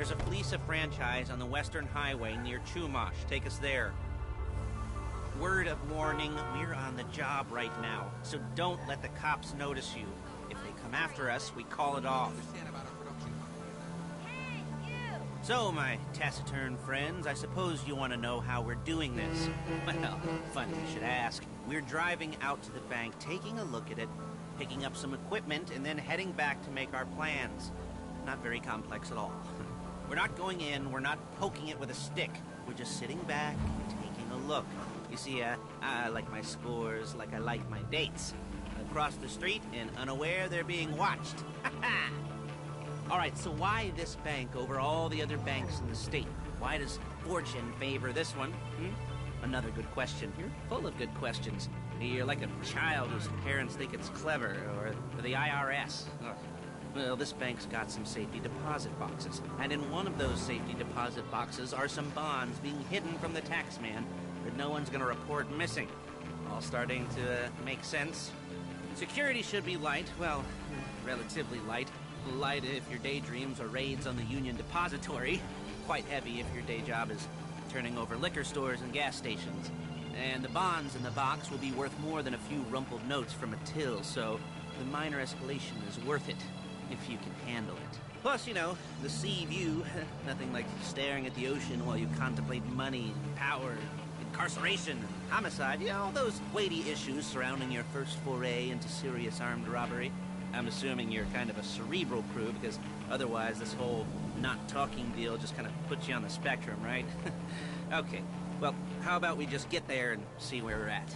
There's a Fleece franchise on the Western Highway near Chumash. Take us there. Word of warning, we're on the job right now, so don't let the cops notice you. If they come after us, we call it off. Hey, you! So, my taciturn friends, I suppose you want to know how we're doing this. Well, funny you should ask. We're driving out to the bank, taking a look at it, picking up some equipment, and then heading back to make our plans. Not very complex at all. We're not going in, we're not poking it with a stick. We're just sitting back, taking a look. You see, I like my scores like I like my dates. Across the street and unaware they're being watched. All right, so why this bank over all the other banks in the state? Why does fortune favor this one? Another good question. You're full of good questions. You're like a child whose parents think it's clever, or the IRS. Ugh. Well, this bank's got some safety deposit boxes, and in one of those safety deposit boxes are some bonds being hidden from the tax man that no one's gonna report missing. All starting to make sense. Security should be light, well, relatively light. Light if your daydreams are raids on the Union Depository. Quite heavy if your day job is turning over liquor stores and gas stations. And the bonds in the box will be worth more than a few rumpled notes from a till, so the minor escalation is worth it, if you can handle it. Plus, you know, the sea view, nothing like staring at the ocean while you contemplate money and power, incarceration and homicide, you know, all those weighty issues surrounding your first foray into serious armed robbery. I'm assuming you're kind of a cerebral crew, because otherwise this whole not talking deal just kind of puts you on the spectrum, right? Okay, well, how about we just get there and see where we're at?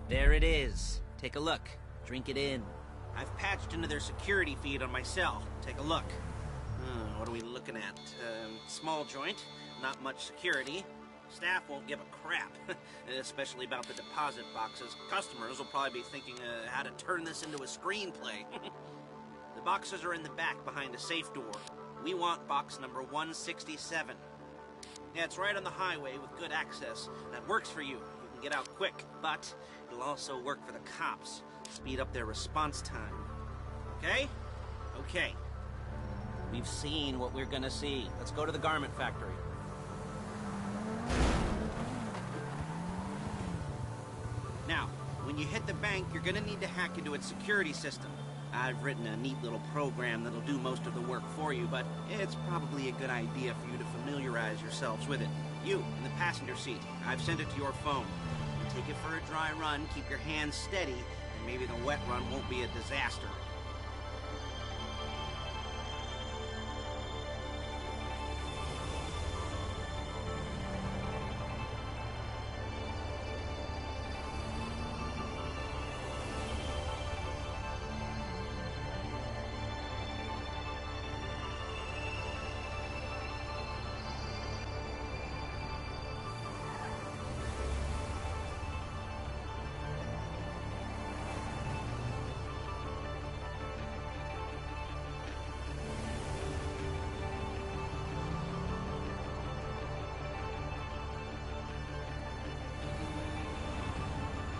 There it is. Take a look. Drink it in. I've patched into their security feed on my cell. Take a look. What are we looking at? Small joint, not much security. Staff won't give a crap, especially about the deposit boxes. Customers will probably be thinking how to turn this into a screenplay. The boxes are in the back behind a safe door. We want box number 167. Yeah, it's right on the highway with good access. That works for you. You can get out quick, but it'll also work for the cops. Speed up their response time. Okay? Okay. We've seen what we're gonna see. Let's go to the garment factory. Now, when you hit the bank, you're gonna need to hack into its security system. I've written a neat little program that'll do most of the work for you, but it's probably a good idea for you to familiarize yourselves with it. You, in the passenger seat, I've sent it to your phone. Take it for a dry run, keep your hands steady, and maybe the wet run won't be a disaster.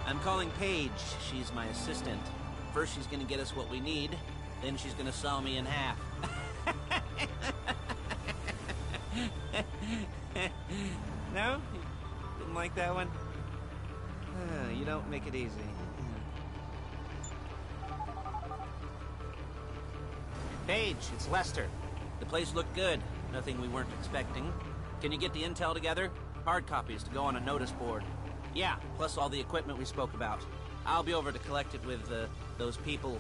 I'm calling Paige. She's my assistant. First she's gonna get us what we need, then she's gonna saw me in half. No? You didn't like that one? You don't make it easy. Paige, it's Lester. The place looked good. Nothing we weren't expecting. Can you get the intel together? Hard copies to go on a notice board. Yeah, plus all the equipment we spoke about. I'll be over to collect it with, those people.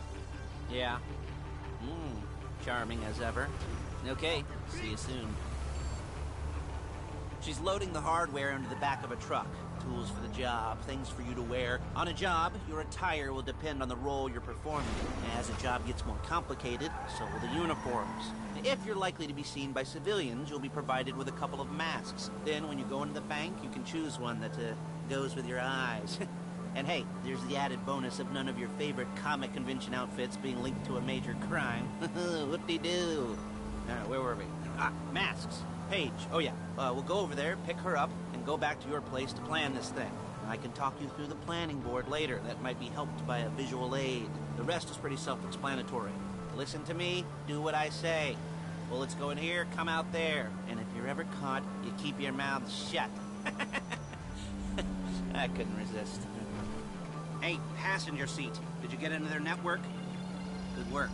Yeah. Charming as ever. Okay, see you soon. She's loading the hardware into the back of a truck. Tools for the job, things for you to wear. On a job, your attire will depend on the role you're performing. As the job gets more complicated, so will the uniforms. If you're likely to be seen by civilians, you'll be provided with a couple of masks. Then, when you go into the bank, you can choose one that, goes with your eyes. And hey, there's the added bonus of none of your favorite comic convention outfits being linked to a major crime. Whoop-de-doo. Where were we? Masks. Paige. Oh yeah, we'll go over there, pick her up, and go back to your place to plan this thing. I can talk you through the planning board later. That might be helped by a visual aid. The rest is pretty self-explanatory. Listen to me, do what I say. Bullets go in here, come out there. And if you're ever caught, you keep your mouth shut. I couldn't resist. Hey, passenger seat. Did you get into their network? Good work.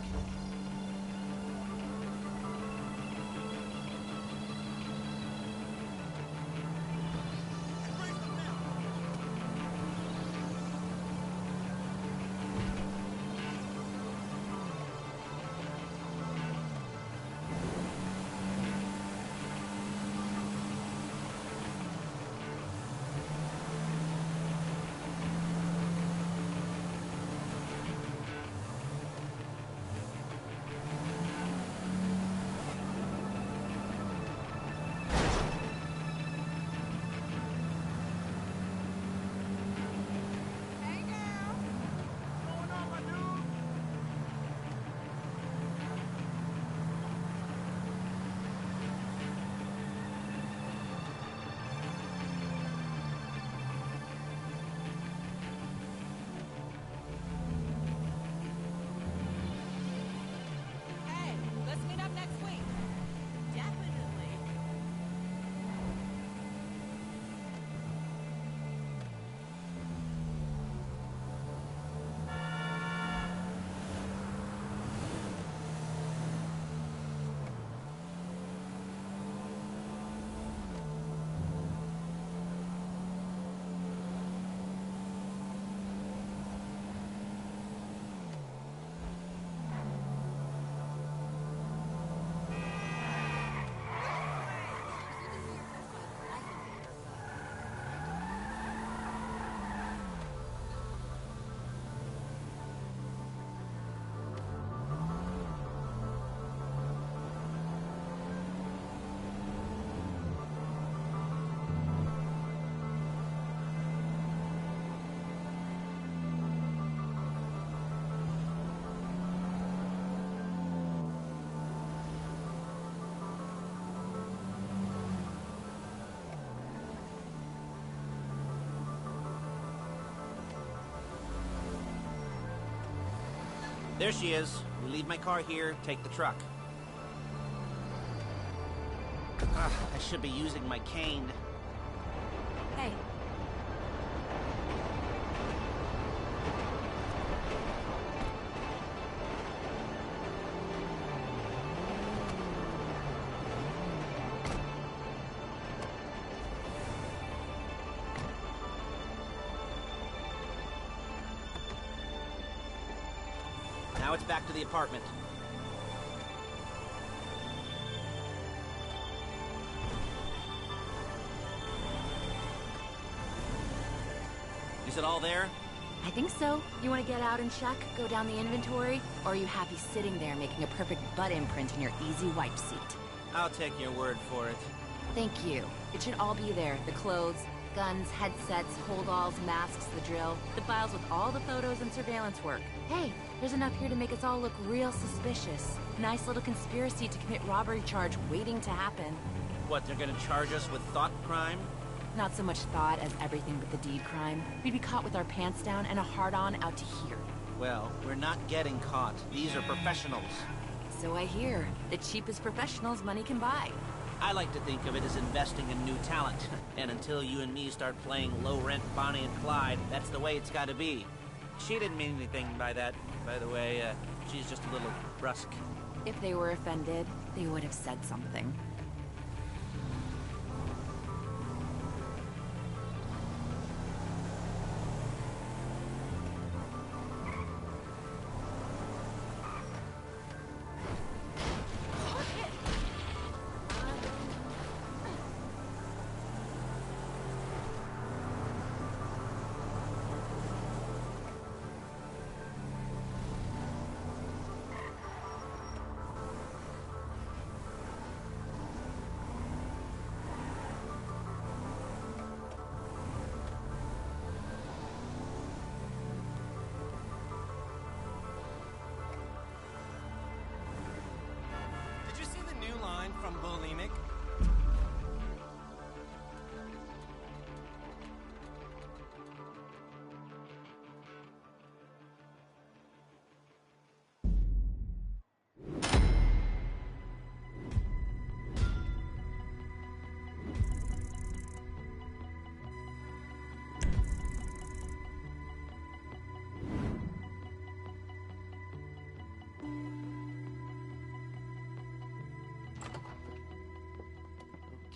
There she is. We leave my car here, take the truck. I should be using my cane. Hey. Now it's back to the apartment. Is it all there? I think so. You want to get out and check? Go down the inventory? Or are you happy sitting there making a perfect butt imprint in your easy wipe seat? I'll take your word for it. Thank you. It should all be there. The clothes, guns, headsets, hold-alls, masks, the drill. The files with all the photos and surveillance work. Hey, there's enough here to make us all look real suspicious. Nice little conspiracy to commit robbery charge waiting to happen. What, they're gonna charge us with thought crime? Not so much thought as everything but the deed crime. We'd be caught with our pants down and a hard-on out to here. Well, we're not getting caught. These are professionals. So I hear. The cheapest professionals money can buy. I like to think of it as investing in new talent. And until you and me start playing low-rent Bonnie and Clyde, that's the way it's gotta be. She didn't mean anything by that, by the way. She's just a little brusque. If they were offended, they would have said something.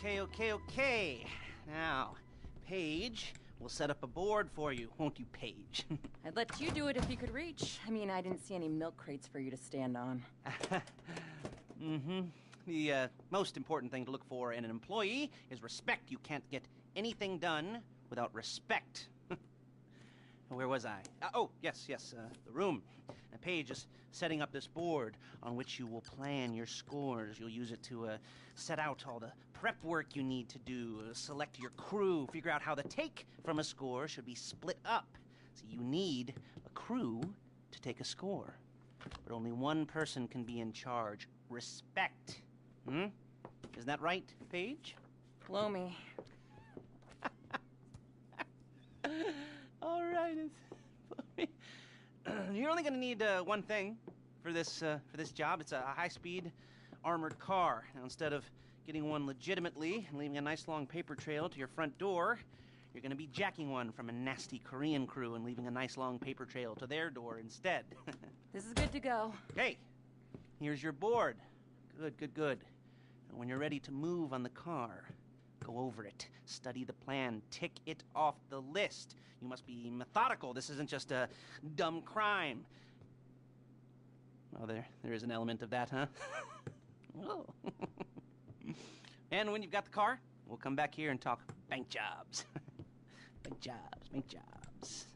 Okay. Now, Paige, we'll set up a board for you, won't you, Paige? I'd let you do it if you could reach. I mean, I didn't see any milk crates for you to stand on. The most important thing to look for in an employee is respect. You can't get anything done without respect. Where was I? Yes, the room. Now, Paige is setting up this board on which you will plan your scores. You'll use it to set out all the prep work you need to do, select your crew, figure out how the take from a score should be split up. So you need a crew to take a score. But only one person can be in charge. Respect. Isn't that right, Paige? Blow me. All right. You're only going to need one thing for this job. It's a high-speed armored car. Now, instead of getting one legitimately and leaving a nice long paper trail to your front door, you're going to be jacking one from a nasty Korean crew and leaving a nice long paper trail to their door instead. This is good to go. Okay, here's your board. Good. And when you're ready to move on the car, go over it, study the plan, tick it off the list. You must be methodical. This isn't just a dumb crime. Oh, there is an element of that, huh? Oh. And when you've got the car, we'll come back here and talk bank jobs. Bank jobs.